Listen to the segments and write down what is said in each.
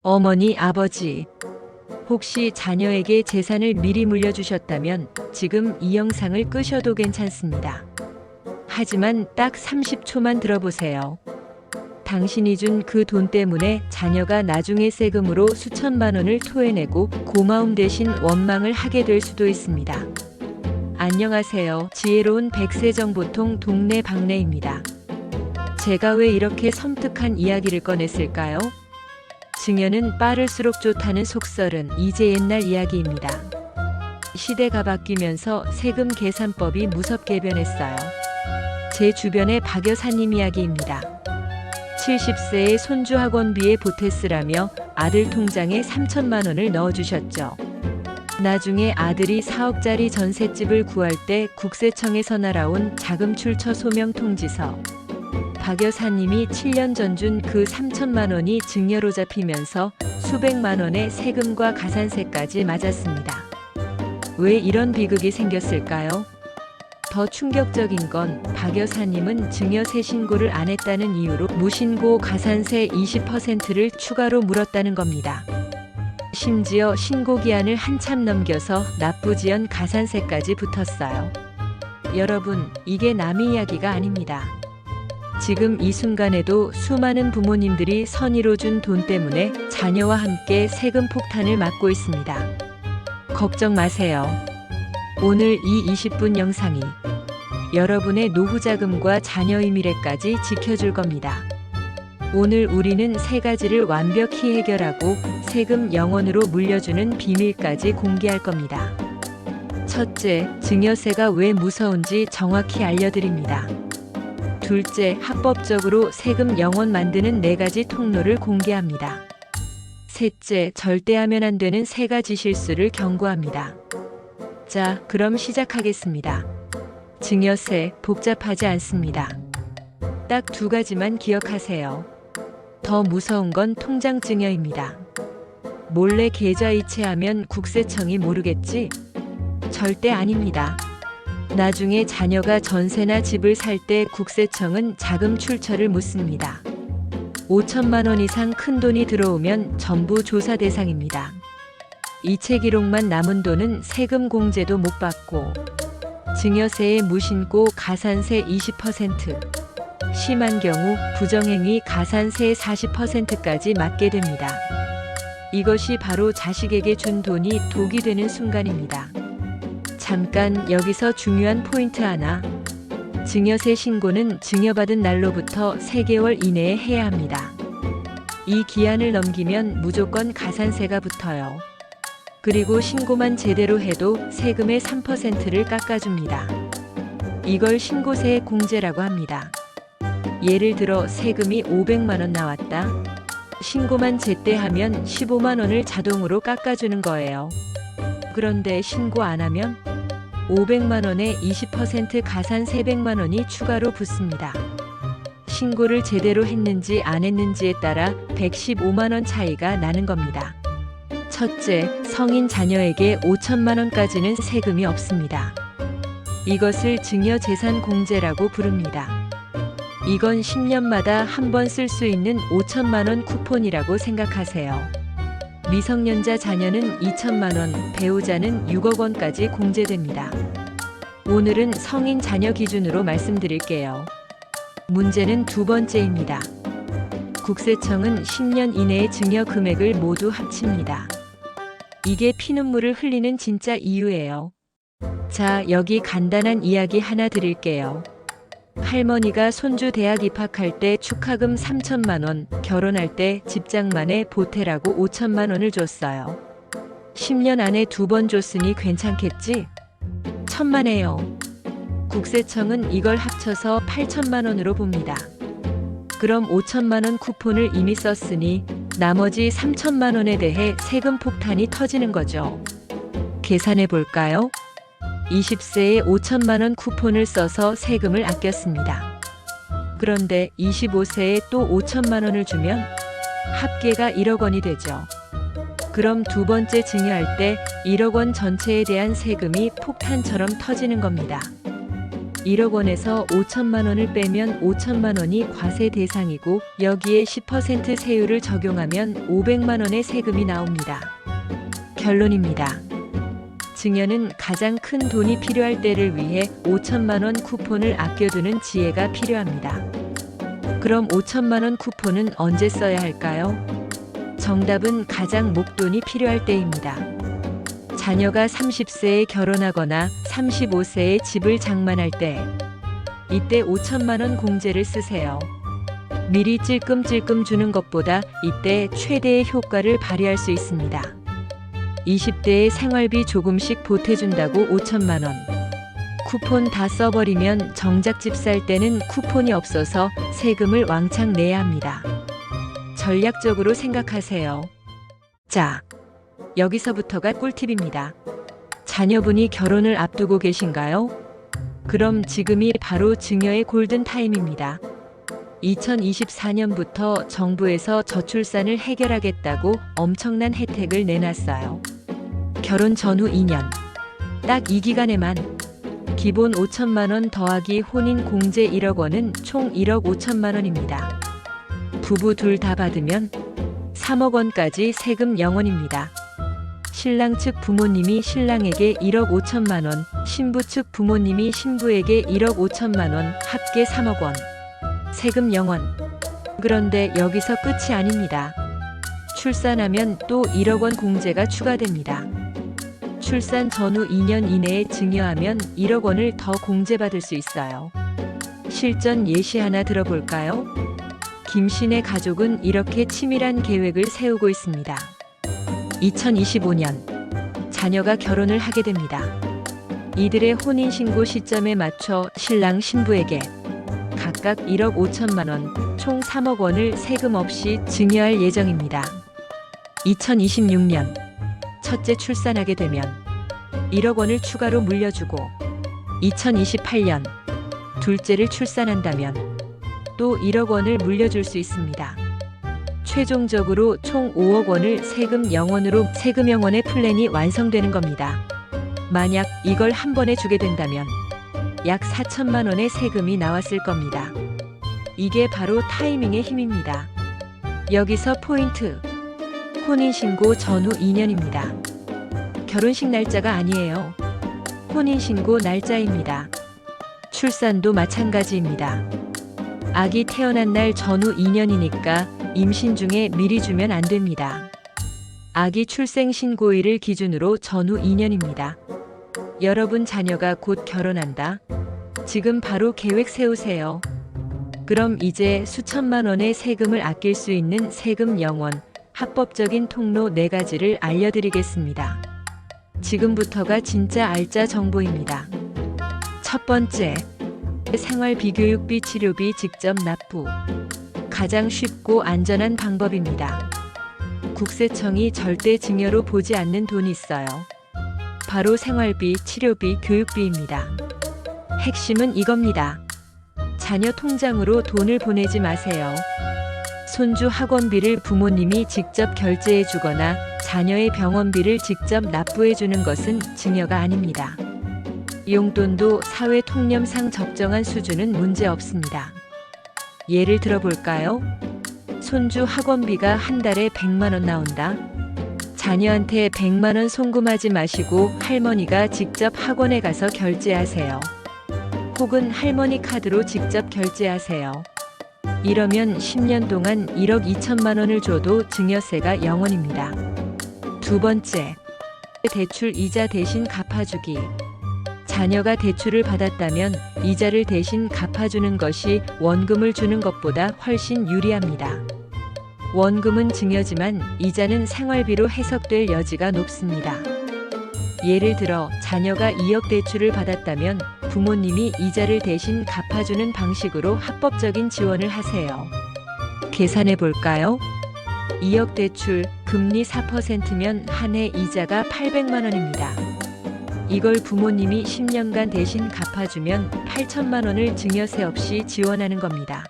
어머니, 아버지, 혹시 자녀에게 재산을 미리 물려주셨다면 지금 이 영상을 끄셔도 괜찮습니다. 하지만 딱 30초만 들어보세요. 당신이 준 그 돈 때문에 자녀가 나중에 세금으로 수천만 원을 토해내고 고마움 대신 원망을 하게 될 수도 있습니다. 안녕하세요. 지혜로운 백세정보통 동네 박래입니다. 제가 왜 이렇게 섬뜩한 이야기를 꺼냈을까요? 증여는 빠를수록 좋다는 속설은 이제 옛날 이야기입니다. 시대가 바뀌면서 세금 계산법이 무섭게 변했어요. 제 주변의 박 여사님 이야기입니다. 70세의 손주 학원비에 보태쓰라며 아들 통장에 3천만 원을 넣어주셨죠. 나중에 아들이 4억짜리 전셋집을 구할 때 국세청에서 날아온 자금 출처 소명 통지서. 박 여사님이 7년 전 준 그 3천만 원이 증여로 잡히면서 수백만 원의 세금과 가산세까지 맞았습니다. 왜 이런 비극이 생겼을까요? 더 충격적인 건 박 여사님은 증여세 신고를 안 했다는 이유로 무신고 가산세 20%를 추가로 물었다는 겁니다. 심지어 신고기한을 한참 넘겨서 납부지연 가산세까지 붙었어요. 여러분, 이게 남의 이야기가 아닙니다. 지금 이 순간에도 수많은 부모님들이 선의로 준 돈 때문에 자녀와 함께 세금 폭탄을 맞고 있습니다. 걱정 마세요. 오늘 이 20분 영상이 여러분의 노후 자금과 자녀의 미래까지 지켜줄 겁니다. 오늘 우리는 세 가지를 완벽히 해결하고 세금 0원으로 물려주는 비밀까지 공개할 겁니다. 첫째, 증여세가 왜 무서운지 정확히 알려드립니다. 둘째, 합법적으로 세금 0원 만드는 4가지 통로를 공개합니다. 셋째, 절대 하면 안 되는 3가지 실수를 경고합니다. 자, 그럼 시작하겠습니다. 증여세, 복잡하지 않습니다. 딱 2가지만 기억하세요. 더 무서운 건 통장 증여입니다. 몰래 계좌 이체하면 국세청이 모르겠지? 절대 아닙니다. 나중에 자녀가 전세나 집을 살 때 국세청은 자금 출처를 묻습니다. 5천만 원 이상 큰 돈이 들어오면 전부 조사 대상입니다. 이체 기록만 남은 돈은 세금 공제도 못 받고 증여세에 무신고 가산세 20%, 심한 경우 부정행위 가산세 40%까지 맞게 됩니다. 이것이 바로 자식에게 준 돈이 독이 되는 순간입니다. 잠깐 여기서 중요한 포인트 하나. 증여세 신고는 증여받은 날로부터 3개월 이내에 해야 합니다. 이 기한을 넘기면 무조건 가산세가 붙어요. 그리고 신고만 제대로 해도 세금의 3%를 깎아줍니다. 이걸 신고세 공제라고 합니다. 예를 들어 세금이 500만 원 나왔다. 신고만 제때 하면 15만 원을 자동으로 깎아주는 거예요. 그런데 신고 안 하면 500만 원에 20% 가산 300만 원이 추가로 붙습니다. 신고를 제대로 했는지 안 했는지에 따라 115만 원 차이가 나는 겁니다. 첫째, 성인 자녀에게 5천만 원까지는 세금이 없습니다. 이것을 증여재산 공제라고 부릅니다. 이건 10년마다 한 번 쓸 수 있는 5천만 원 쿠폰이라고 생각하세요. 미성년자 자녀는 2천만 원, 배우자는 6억 원까지 공제됩니다. 오늘은 성인 자녀 기준으로 말씀드릴게요. 문제는 2번째입니다. 국세청은 10년 이내의 증여 금액을 모두 합칩니다. 이게 피눈물을 흘리는 진짜 이유예요. 자, 여기 간단한 이야기 하나 드릴게요. 할머니가 손주 대학 입학할 때 축하금 3천만 원, 결혼할 때 집장만에 보태라고 5천만 원을 줬어요. 10년 안에 2번 줬으니 괜찮겠지? 천만에요. 국세청은 이걸 합쳐서 8천만 원으로 봅니다. 그럼 5천만 원 쿠폰을 이미 썼으니 나머지 3천만 원에 대해 세금 폭탄이 터지는 거죠. 계산해 볼까요? 20세에 5천만 원 쿠폰을 써서 세금을 아꼈습니다. 그런데 25세에 또 5천만 원을 주면 합계가 1억 원이 되죠. 그럼 2번째 증여할 때 1억 원 전체에 대한 세금이 폭탄처럼 터지는 겁니다. 1억 원에서 5천만 원을 빼면 5천만 원이 과세 대상이고 여기에 10% 세율을 적용하면 500만 원의 세금이 나옵니다. 결론입니다. 증여는 가장 큰 돈이 필요할 때를 위해 5천만 원 쿠폰을 아껴두는 지혜가 필요합니다. 그럼 5천만 원 쿠폰은 언제 써야 할까요? 정답은 가장 목돈이 필요할 때입니다. 자녀가 30세에 결혼하거나 35세에 집을 장만할 때, 이때 5천만 원 공제를 쓰세요. 미리 찔끔찔끔 주는 것보다 이때 최대의 효과를 발휘할 수 있습니다. 20대에 생활비 조금씩 보태준다고 5천만 원. 쿠폰 다 써버리면 정작 집 살 때는 쿠폰이 없어서 세금을 왕창 내야 합니다. 전략적으로 생각하세요. 자, 여기서부터가 꿀팁입니다. 자녀분이 결혼을 앞두고 계신가요? 그럼 지금이 바로 증여의 골든타임입니다. 2024년부터 정부에서 저출산을 해결하겠다고 엄청난 혜택을 내놨어요. 결혼 전후 2년, 딱 이 기간에만 기본 5천만 원 더하기 혼인 공제 1억 원은 총 1억 5천만 원입니다. 부부 둘 다 받으면 3억 원까지 세금 0원입니다. 신랑 측 부모님이 신랑에게 1억 5천만 원, 신부 측 부모님이 신부에게 1억 5천만 원, 합계 3억 원. 세금 0원. 그런데 여기서 끝이 아닙니다. 출산하면 또 1억 원 공제가 추가됩니다. 출산 전후 2년 이내에 증여하면 1억 원을 더 공제받을 수 있어요. 실전 예시 하나 들어볼까요? 김씨네 가족은 이렇게 치밀한 계획을 세우고 있습니다. 2025년 자녀가 결혼을 하게 됩니다. 이들의 혼인신고 시점에 맞춰 신랑 신부에게 각각 1억 5천만 원, 총 3억 원을 세금 없이 증여할 예정입니다. 2026년 첫째 출산하게 되면 1억 원을 추가로 물려주고 2028년 둘째를 출산한다면 또 1억 원을 물려줄 수 있습니다. 최종적으로 총 5억 원을 세금 0원으로 세금 0원의 플랜이 완성되는 겁니다. 만약 이걸 한 번에 주게 된다면 약 4천만 원의 세금이 나왔을 겁니다. 이게 바로 타이밍의 힘입니다. 여기서 포인트. 혼인신고 전후 2년입니다. 결혼식 날짜가 아니에요. 혼인신고 날짜입니다. 출산도 마찬가지입니다. 아기 태어난 날 전후 2년이니까 임신 중에 미리 주면 안 됩니다. 아기 출생 신고일을 기준으로 전후 2년입니다. 여러분 자녀가 곧 결혼한다. 지금 바로 계획 세우세요. 그럼 이제 수천만 원의 세금을 아낄 수 있는 세금 0원, 합법적인 통로 4가지를 알려드리겠습니다. 지금부터가 진짜 알짜 정보입니다. 첫 번째, 생활비, 교육비, 치료비 직접 납부. 가장 쉽고 안전한 방법입니다. 국세청이 절대 증여로 보지 않는 돈이 있어요. 바로 생활비, 치료비, 교육비입니다. 핵심은 이겁니다. 자녀 통장으로 돈을 보내지 마세요. 손주 학원비를 부모님이 직접 결제해 주거나 자녀의 병원비를 직접 납부해 주는 것은 증여가 아닙니다. 용돈도 사회 통념상 적정한 수준은 문제 없습니다. 예를 들어볼까요? 손주 학원비가 한 달에 100만 원 나온다. 자녀한테 100만 원 송금하지 마시고 할머니가 직접 학원에 가서 결제하세요. 혹은 할머니 카드로 직접 결제하세요. 이러면 10년 동안 1억 2천만 원을 줘도 증여세가 0원입니다. 두 번째, 대출 이자 대신 갚아주기. 자녀가 대출을 받았다면 이자를 대신 갚아주는 것이 원금을 주는 것보다 훨씬 유리합니다. 원금은 증여지만 이자는 생활비로 해석될 여지가 높습니다. 예를 들어 자녀가 2억 대출을 받았다면 부모님이 이자를 대신 갚아주는 방식으로 합법적인 지원을 하세요. 계산해 볼까요? 2억 대출, 금리 4%면 한 해 이자가 800만 원입니다. 이걸 부모님이 10년간 대신 갚아주면 8천만 원을 증여세 없이 지원하는 겁니다.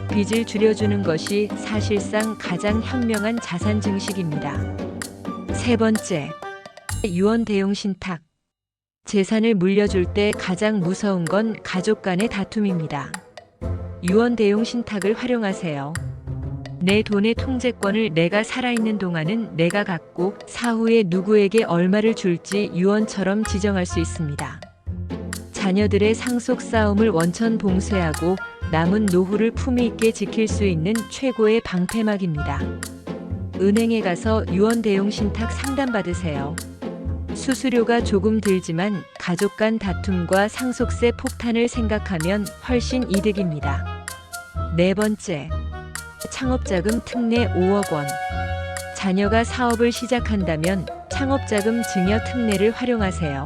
빚을 줄여주는 것이 사실상 가장 현명한 자산 증식입니다. 세 번째, 유언 대용 신탁. 재산을 물려줄 때 가장 무서운 건 가족 간의 다툼입니다. 유언 대용 신탁을 활용하세요. 내 돈의 통제권을 내가 살아있는 동안은 내가 갖고 사후에 누구에게 얼마를 줄지 유언처럼 지정할 수 있습니다. 자녀들의 상속 싸움을 원천 봉쇄하고 남은 노후를 품위 있게 지킬 수 있는 최고의 방패막입니다. 은행에 가서 유언 대용 신탁 상담받으세요. 수수료가 조금 들지만 가족 간 다툼과 상속세 폭탄을 생각하면 훨씬 이득입니다. 네 번째, 창업자금 특례 5억 원. 자녀가 사업을 시작한다면 창업자금 증여 특례를 활용하세요.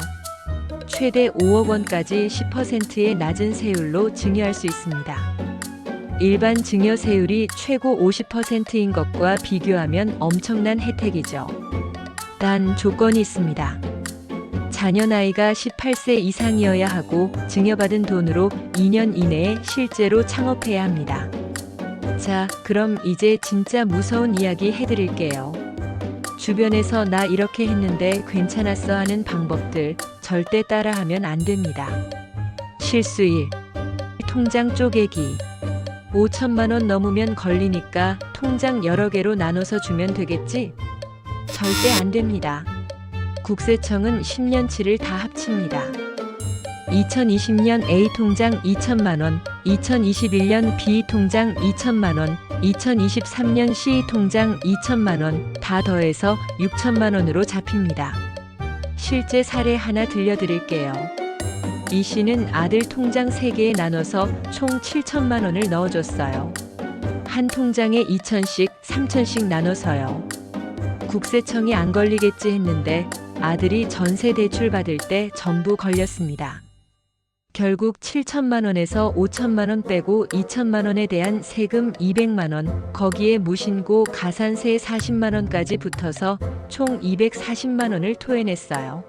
최대 5억 원까지 10%의 낮은 세율로 증여할 수 있습니다. 일반 증여세율이 최고 50%인 것과 비교하면 엄청난 혜택이죠. 단 조건이 있습니다. 자녀 나이가 18세 이상이어야 하고 증여받은 돈으로 2년 이내에 실제로 창업해야 합니다. 자, 그럼 이제 진짜 무서운 이야기 해드릴게요. 주변에서 나 이렇게 했는데 괜찮았어 하는 방법들 절대 따라하면 안 됩니다. 실수 1. 통장 쪼개기. 5천만 원 넘으면 걸리니까 통장 여러 개로 나눠서 주면 되겠지? 절대 안 됩니다. 국세청은 10년치를 다 합칩니다. 2020년 A 통장 2천만 원, 2021년 B 통장 2천만 원, 2023년 C 통장 2천만 원 다 더해서 6천만 원으로 잡힙니다. 실제 사례 하나 들려드릴게요. 이 씨는 아들 통장 3개에 나눠서 총 7천만 원을 넣어줬어요. 한 통장에 2천씩, 3천씩 나눠서요. 국세청이 안 걸리겠지 했는데 아들이 전세 대출 받을 때 전부 걸렸습니다. 결국 7천만 원에서 5천만 원 빼고 2천만 원에 대한 세금 200만 원, 거기에 무신고 가산세 40만 원까지 붙어서 총 240만 원을 토해냈어요.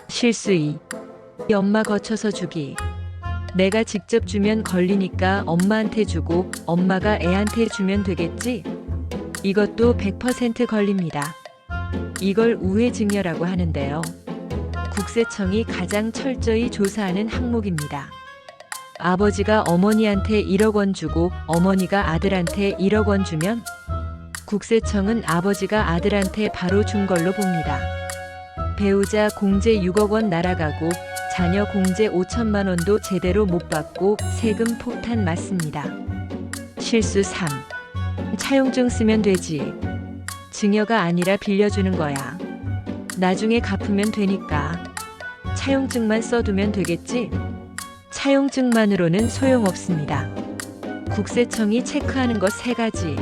실수 2. 엄마 거쳐서 주기. 내가 직접 주면 걸리니까 엄마한테 주고 엄마가 애한테 주면 되겠지? 이것도 100% 걸립니다. 이걸 우회증여라고 하는데요. 국세청이 가장 철저히 조사하는 항목입니다. 아버지가 어머니한테 1억 원 주고 어머니가 아들한테 1억 원 주면 국세청은 아버지가 아들한테 바로 준 걸로 봅니다. 배우자 공제 6억 원 날아가고 자녀 공제 5천만 원도 제대로 못 받고 세금 폭탄 맞습니다. 실수 3. 차용증 쓰면 되지. 증여가 아니라 빌려주는 거야. 나중에 갚으면 되니까. 차용증만 써두면 되겠지? 차용증만으로는 소용없습니다. 국세청이 체크하는 것 3가지.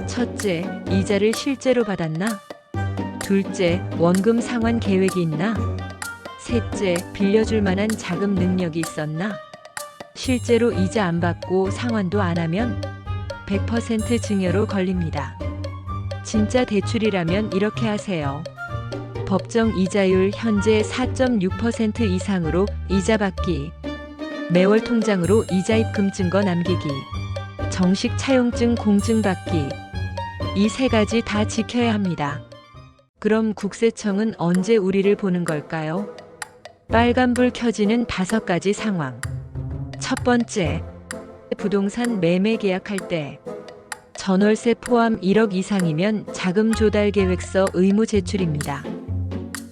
첫째, 이자를 실제로 받았나? 둘째, 원금 상환 계획이 있나? 셋째, 빌려줄 만한 자금 능력이 있었나? 실제로 이자 안 받고 상환도 안 하면 100% 증여로 걸립니다. 진짜 대출이라면 이렇게 하세요. 법정 이자율 현재 4.6% 이상으로 이자 받기. 매월 통장으로 이자 입금 증거 남기기. 정식 차용증 공증 받기. 이 3가지 다 지켜야 합니다. 그럼 국세청은 언제 우리를 보는 걸까요? 빨간불 켜지는 5가지 상황. 첫 번째, 부동산 매매 계약할 때. 전월세 포함 1억 이상이면 자금 조달 계획서 의무 제출입니다.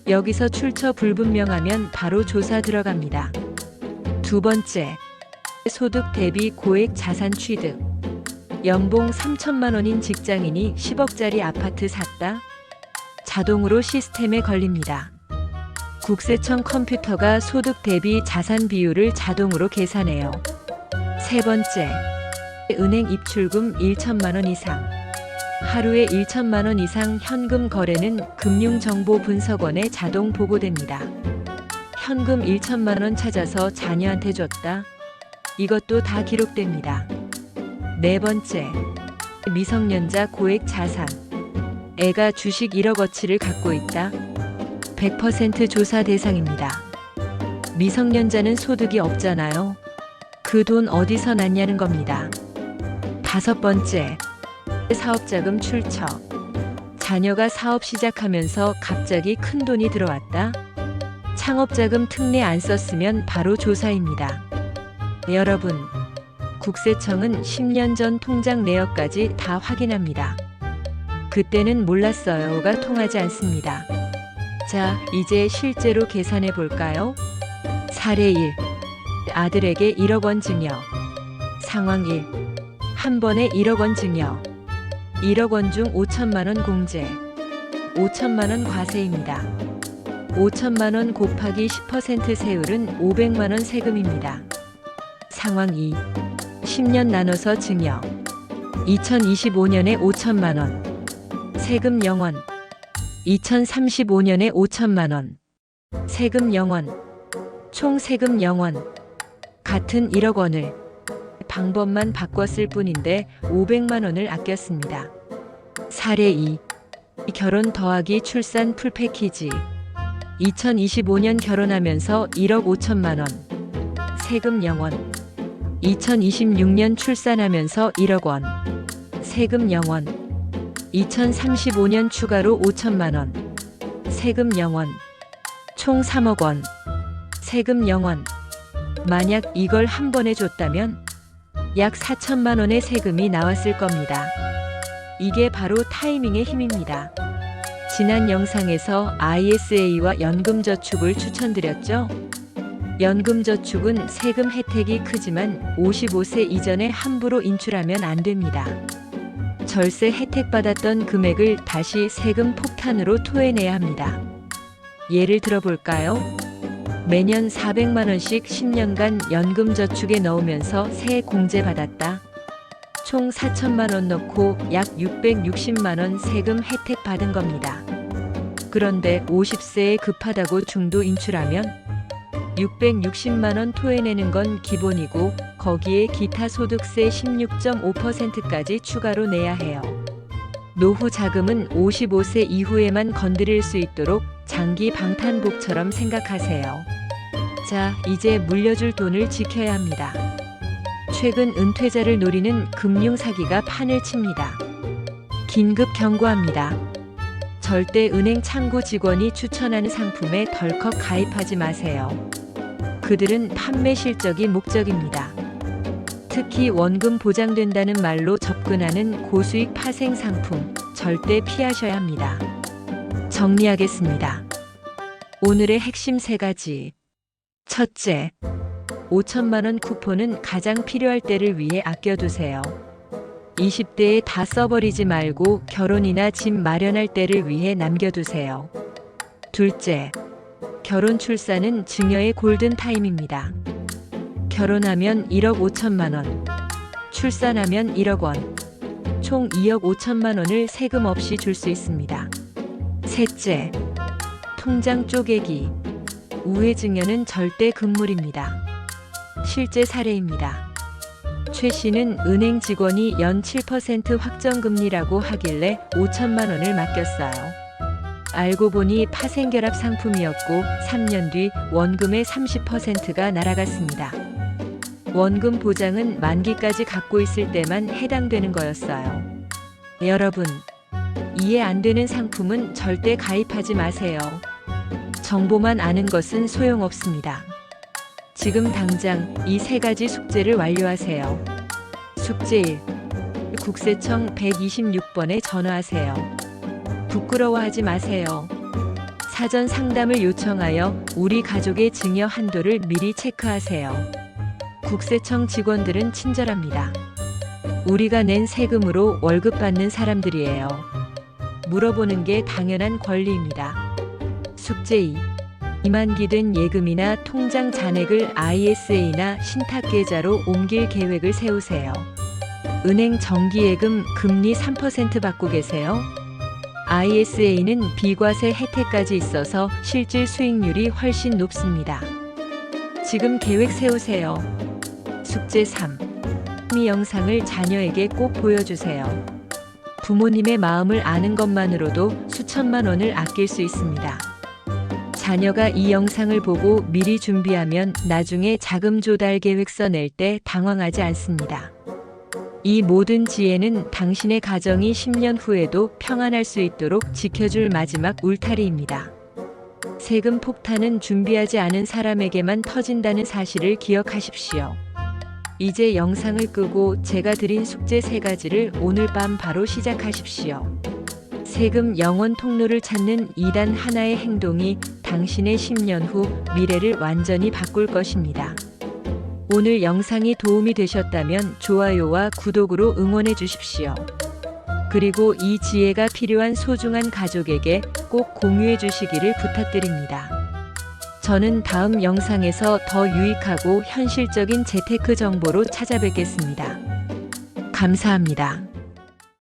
여기서 출처 불분명하면 바로 조사 들어갑니다. 두 번째, 소득 대비 고액 자산 취득. 연봉 3천만 원인 직장인이 10억짜리 아파트 샀다? 자동으로 시스템에 걸립니다. 국세청 컴퓨터가 소득 대비 자산 비율을 자동으로 계산해요. 세 번째, 은행 입출금 1천만 원 이상. 하루에 1천만 원 이상 현금 거래는 금융정보분석원에 자동 보고됩니다. 현금 1천만 원 찾아서 자녀한테 줬다? 이것도 다 기록됩니다. 네 번째, 미성년자 고액 자산. 애가 주식 1억어치를 갖고 있다? 100% 조사 대상입니다. 미성년자는 소득이 없잖아요. 그 돈 어디서 났냐는 겁니다. 다섯 번째, 사업자금 출처. 자녀가 사업 시작하면서 갑자기 큰 돈이 들어왔다? 창업자금 특례 안 썼으면 바로 조사입니다. 여러분, 국세청은 10년 전 통장 내역까지 다 확인합니다. 그때는 몰랐어요가 통하지 않습니다. 자, 이제 실제로 계산해 볼까요? 사례 1. 아들에게 1억 원 증여. 상황 1. 한 번에 1억 원 증여. 1억 원 중 5천만 원 공제. 5천만 원 과세입니다. 5천만 원 곱하기 10% 세율은 500만 원 세금입니다. 상황 2. 10년 나눠서 증여. 2025년에 5천만 원. 세금 0원. 2035년에 5천만 원. 세금 0원. 총 세금 0원. 같은 1억 원을 방법만 바꿨을 뿐인데 500만 원을 아꼈습니다. 사례 2. 결혼 더하기 출산 풀 패키지. 2025년 결혼하면서 1억 5천만 원. 세금 0원. 2026년 출산하면서 1억 원. 세금 0원. 2035년 추가로 5천만 원. 세금 0원. 총 3억 원. 세금 0원. 만약 이걸 한 번에 줬다면 약 4천만 원의 세금이 나왔을 겁니다. 이게 바로 타이밍의 힘입니다. 지난 영상에서 ISA와 연금저축을 추천드렸죠? 연금저축은 세금 혜택이 크지만 55세 이전에 함부로 인출하면 안 됩니다. 절세 혜택 받았던 금액을 다시 세금 폭탄으로 토해내야 합니다. 예를 들어볼까요? 매년 400만 원씩 10년간 연금저축에 넣으면서 새 공제 받았다. 총 4천만 원 넣고 약 660만 원 세금 혜택 받은 겁니다. 그런데 50세에 급하다고 중도 인출하면 660만 원 토해내는 건 기본이고 거기에 기타 소득세 16.5%까지 추가로 내야 해요. 노후 자금은 55세 이후에만 건드릴 수 있도록 장기 방탄복처럼 생각하세요. 자, 이제 물려줄 돈을 지켜야 합니다. 최근 은퇴자를 노리는 금융 사기가 판을 칩니다. 긴급 경고합니다. 절대 은행 창구 직원이 추천하는 상품에 덜컥 가입하지 마세요. 그들은 판매 실적이 목적입니다. 특히 원금 보장된다는 말로 접근하는 고수익 파생 상품, 절대 피하셔야 합니다. 정리하겠습니다. 오늘의 핵심 3가지. 첫째, 5천만 원 쿠폰은 가장 필요할 때를 위해 아껴두세요. 20대에 다 써버리지 말고 결혼이나 집 마련할 때를 위해 남겨두세요. 둘째, 결혼 출산은 증여의 골든타임입니다. 결혼하면 1억 5천만 원, 출산하면 1억 원, 총 2억 5천만 원을 세금 없이 줄 수 있습니다. 셋째, 통장 쪼개기. 우회 증여는 절대 금물입니다. 실제 사례입니다. 최 씨는 은행 직원이 연 7% 확정금리라고 하길래 5천만 원을 맡겼어요. 알고 보니 파생결합 상품이었고 3년 뒤 원금의 30%가 날아갔습니다. 원금 보장은 만기까지 갖고 있을 때만 해당되는 거였어요. 여러분, 이해 안 되는 상품은 절대 가입하지 마세요. 정보만 아는 것은 소용없습니다. 지금 당장 이 3가지 숙제를 완료하세요. 숙제 1. 국세청 126번에 전화하세요. 부끄러워하지 마세요. 사전 상담을 요청하여 우리 가족의 증여 한도를 미리 체크하세요. 국세청 직원들은 친절합니다. 우리가 낸 세금으로 월급 받는 사람들이에요. 물어보는 게 당연한 권리입니다. 숙제 2. 이만기된 예금이나 통장 잔액을 ISA나 신탁계좌로 옮길 계획을 세우세요. 은행 정기예금 금리 3% 받고 계세요? ISA는 비과세 혜택까지 있어서 실질 수익률이 훨씬 높습니다. 지금 계획 세우세요. 숙제 3. 이 영상을 자녀에게 꼭 보여주세요. 부모님의 마음을 아는 것만으로도 수천만 원을 아낄 수 있습니다. 자녀가 이 영상을 보고 미리 준비하면 나중에 자금 조달 계획서 낼 때 당황하지 않습니다. 이 모든 지혜는 당신의 가정이 10년 후에도 평안할 수 있도록 지켜줄 마지막 울타리입니다. 세금 폭탄은 준비하지 않은 사람에게만 터진다는 사실을 기억하십시오. 이제 영상을 끄고 제가 드린 숙제 3가지를 오늘 밤 바로 시작하십시오. 세금 영원 통로를 찾는 2단 하나의 행동이 당신의 10년 후 미래를 완전히 바꿀 것입니다. 오늘 영상이 도움이 되셨다면 좋아요와 구독으로 응원해 주십시오. 그리고 이 지혜가 필요한 소중한 가족에게 꼭 공유해 주시기를 부탁드립니다. 저는 다음 영상에서 더 유익하고 현실적인 재테크 정보로 찾아뵙겠습니다. 감사합니다.